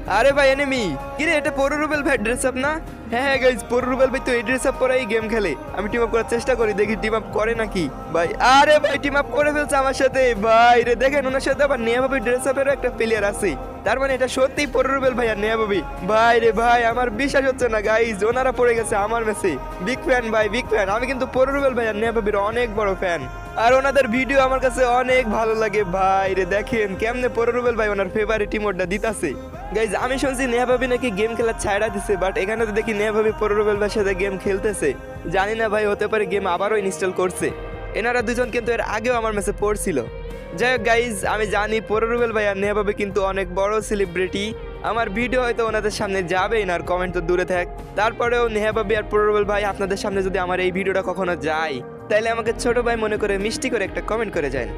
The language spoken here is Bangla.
আরে ভাই এনিমি কিরে, এটা পরো রুবেল ভাই ড্রেস আপ না? হ্যাঁ হ্যাঁ গাইজ, পরো রুবেল ভাই তো এই ড্রেস আপ পরেই গেম খেলে। আমি টিম আপ করার চেষ্টা করি, দেখি টিম আপ করে নাকি ভাই। আরে ভাই টিম আপ করে ফেলছে আমার সাথে ভাই রে। দেখেন ওনার সাথে আবার নেহা ভাবি ড্রেস আপেরও একটা প্লেয়ার আছে। তার মানে এটা সত্যিই পরো রুবেল ভাই আর নেহা ভাবি। ভাই রে ভাই, আমার বিশ্বাস হচ্ছে না গাইজ, ওনারা পড়ে গেছে আমার ম্যাচে। বিগ ফ্যান ভাই, বিগ ফ্যান। আমি কিন্তু পরো রুবেল ভাই আর নেহা ভাবির অনেক বড় ফ্যান, আর ওনাদের ভিডিও আমার কাছে অনেক ভালো লাগে ভাই রে। দেখেন কেমনে পরো রুবেল ভাই ওনার ফেভারিট ইমোটটা দিতাছে। গাইজ আমি শুনছি নেহা ভাবি নাকি গেম খেলা ছাড়া দিছে, বাট এখানে তো দেখি নেহা ভাবি পরো রুবেল ভাইয়ের সাথে গেম খেলতেছে। জানি না ভাই, হতে পারে গেম আবারও ইনস্টল করছে। এনারা দুজন কিন্তু এর আগেও আমার মেসে পড়ছিল। যাই হোক গাইজ, আমি জানি পরো রুবেল ভাই আর নেহা ভাবি কিন্তু অনেক বড় সেলিব্রিটি। আমার ভিডিও হয়তো ওনাদের সামনে যাবেই না, আর কমেন্ট তো দূরে থাক। তারপরেও নেহা ভাবি আর পরো রুবেল ভাই আপনাদের সামনে যদি আমার এই ভিডিওটা কখনো যায়, তাইলে আমাকে ছোট ভাই মনে করে মিষ্টি করে একটা কমেন্ট করে যায়।